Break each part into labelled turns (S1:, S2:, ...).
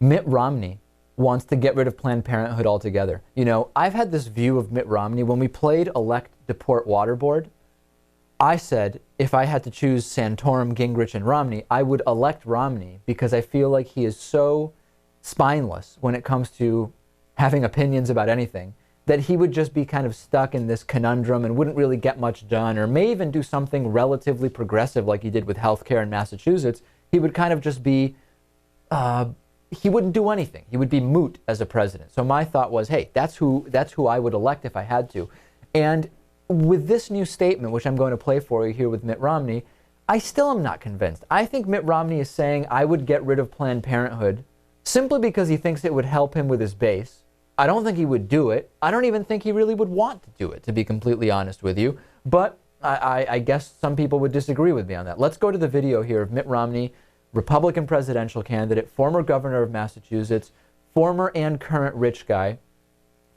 S1: Mitt Romney wants to get rid of Planned Parenthood altogether. You know, I've had this view of Mitt Romney. When we played Elect, Deport, Waterboard, I said if I had to choose Santorum, Gingrich, and Romney, I would elect Romney because I feel like he is so spineless when it comes to having opinions about anything that he would just be kind of stuck in this conundrum and wouldn't really get much done, or may even do something relatively progressive like he did with healthcare in Massachusetts. He would kind of just be, he wouldn't do anything. He would be moot as a president. So my thought was, hey, that's who I would elect if I had to. And with this new statement, which I'm going to play for you here with Mitt Romney, I still am not convinced. I think Mitt Romney is saying I would get rid of Planned Parenthood simply because he thinks it would help him with his base. I don't think he would do it. I don't even think he really would want to do it, to be completely honest with you. But I guess some people would disagree with me on that. Let's go to the video here of Mitt Romney, Republican presidential candidate, former governor of Massachusetts, former and current rich guy,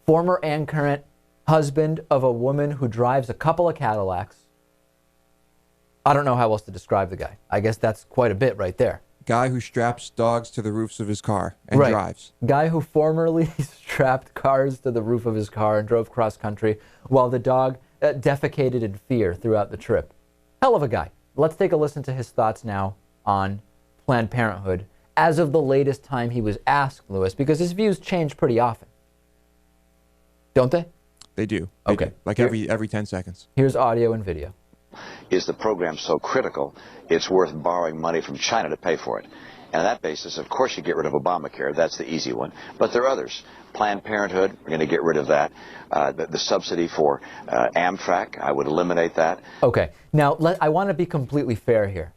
S1: former and current husband of a woman who drives a couple of Cadillacs. I don't know how else to describe the guy. I guess that's quite a bit right there.
S2: Guy who straps dogs to the roofs of his car and
S1: right.
S2: drives.
S1: Guy who formerly strapped cars to the roof of his car and drove cross country while the dog defecated in fear throughout the trip. Hell of a guy. Let's take a listen to his thoughts now on Planned Parenthood as of the latest time he was asked, Lewis, because his views change pretty often. Don't they?
S2: They do. They
S1: okay.
S2: Do. Like every 10 seconds.
S1: Here's audio and video.
S3: Is the program so critical, it's worth borrowing money from China to pay for it? And on that basis, of course, you get rid of Obamacare. That's the easy one. But there are others. Planned Parenthood, we're going to get rid of that. The subsidy for Amtrak, I would eliminate that.
S1: Okay. Now, I want to be completely fair here.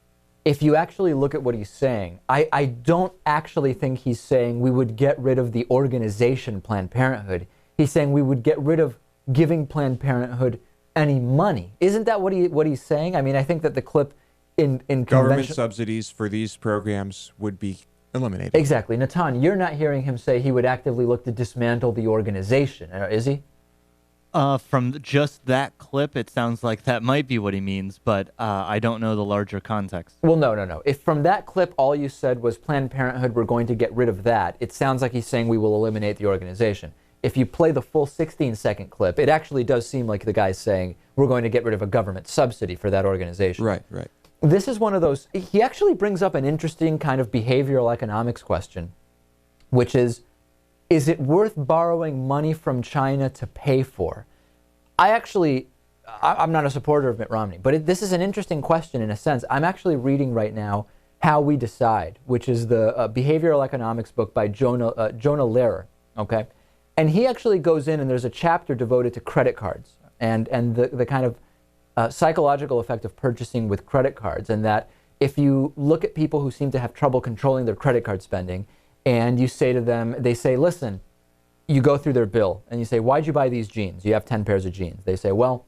S1: If you actually look at what he's saying, I don't actually think he's saying we would get rid of the organization Planned Parenthood. He's saying we would get rid of giving Planned Parenthood any money. Isn't that what he's saying? I mean, I think that the clip in
S2: government subsidies for these programs would be eliminated.
S1: Exactly. Natan, you're not hearing him say he would actively look to dismantle the organization, is he?
S4: From just that clip, it sounds like that might be what he means, but I don't know the larger context.
S1: Well, no. If from that clip all you said was Planned Parenthood, we're going to get rid of that, it sounds like he's saying we will eliminate the organization. If you play the full 16-second clip, it actually does seem like the guy's saying we're going to get rid of a government subsidy for that organization.
S2: Right.
S1: This is one of those, he actually brings up an interesting kind of behavioral economics question, which is it worth borrowing money from China to pay for? I'm not a supporter of Mitt Romney, but this is an interesting question in a sense. I'm actually reading right now How We Decide, which is the behavioral economics book by Jonah Lehrer, okay? And he actually goes in and there's a chapter devoted to credit cards and the kind of psychological effect of purchasing with credit cards, and that if you look at people who seem to have trouble controlling their credit card spending and you say to them, they say, listen, you go through their bill and you say, why'd you buy these jeans? You have 10 pairs of jeans. They say, well,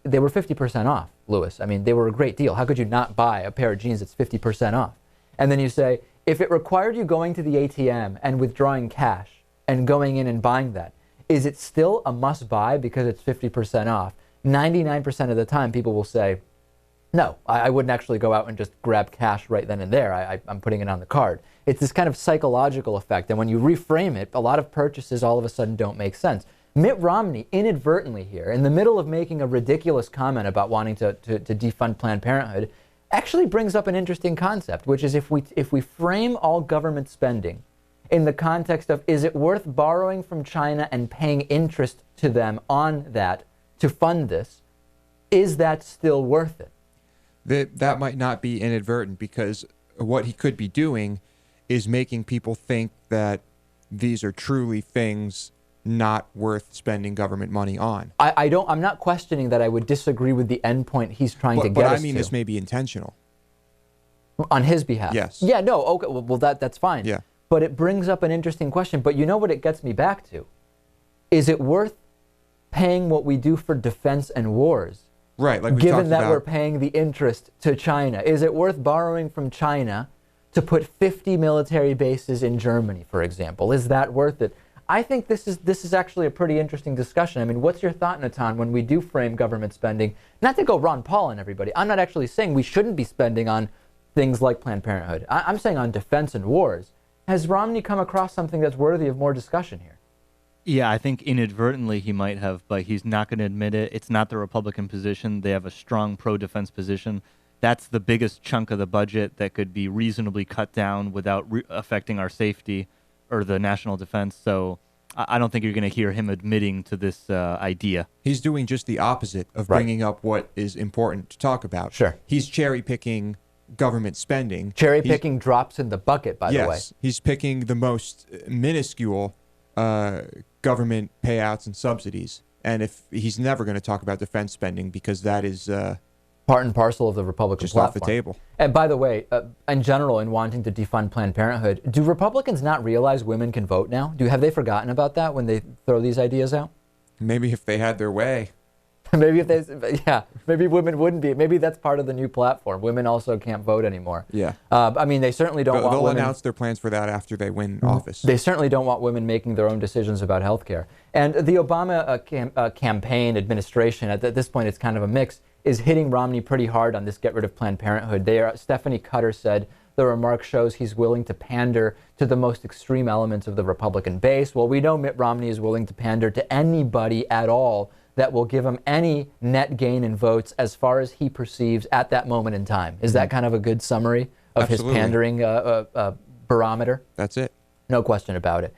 S1: they were 50% off, Lewis. I mean, they were a great deal. How could you not buy a pair of jeans that's 50% off? And then you say, if it required you going to the ATM and withdrawing cash and going in and buying that, is it still a must buy because it's 50% off? 99% of the time people will say, no, I wouldn't actually go out and just grab cash right then and there. I'm putting it on the card. It's this kind of psychological effect. And when you reframe it, a lot of purchases all of a sudden don't make sense. Mitt Romney, inadvertently here, in the middle of making a ridiculous comment about wanting to defund Planned Parenthood, actually brings up an interesting concept, which is if we frame all government spending in the context of, is it worth borrowing from China and paying interest to them on that to fund this, is that still worth it?
S2: That might not be inadvertent, because what he could be doing is making people think that these are truly things not worth spending government money on.
S1: I'm not questioning that. I would disagree with the end point he's trying to get us to.
S2: But I mean, this may be intentional.
S1: On his behalf?
S2: Yes.
S1: Yeah, no, okay, well that's fine.
S2: Yeah.
S1: But it brings up an interesting question. But you know what it gets me back to? Is it worth paying what we do for defense and wars?
S2: Right, like we
S1: given that
S2: about.
S1: We're paying the interest to China. Is it worth borrowing from China to put 50 military bases in Germany, for example? Is that worth it? I think this is actually a pretty interesting discussion. I mean, what's your thought, Natan, when we do frame government spending? Not to go Ron Paul on everybody. I'm not actually saying we shouldn't be spending on things like Planned Parenthood. I'm saying on defense and wars. has Romney come across something that's worthy of more discussion here?
S4: Yeah, I think inadvertently he might have, but he's not going to admit it. It's not the Republican position. They have a strong pro-defense position. That's the biggest chunk of the budget that could be reasonably cut down without affecting our safety or the national defense. So I don't think you're going to hear him admitting to this idea.
S2: He's doing just the opposite of bringing up what is important to talk about.
S1: Sure.
S2: He's cherry-picking government spending.
S1: Cherry-picking drops in the bucket, by the way.
S2: Yes, he's picking the most minuscule government payouts and subsidies. And if he's never going to talk about defense spending because that is
S1: part and parcel of the Republican
S2: just
S1: platform.
S2: off the table.
S1: And by the way, in general, in wanting to defund Planned Parenthood, do Republicans not realize women can vote now? Have they forgotten about that when they throw these ideas out?
S2: Maybe if they had their way.
S1: Maybe maybe women wouldn't be. Maybe that's part of the new platform. Women also can't vote anymore.
S2: Yeah.
S1: I mean, they certainly don't want
S2: They'll
S1: women.
S2: announce their plans for that after they win office.
S1: They certainly don't want women making their own decisions about health care. And the Obama campaign administration, at this point, it's kind of a mix, is hitting Romney pretty hard on this get rid of Planned Parenthood. Stephanie Cutter said the remark shows he's willing to pander to the most extreme elements of the Republican base. Well, we know Mitt Romney is willing to pander to anybody at all that will give him any net gain in votes as far as he perceives at that moment in time. Is that kind of a good summary of
S2: Absolutely.
S1: his pandering barometer?
S2: That's it.
S1: No question about it.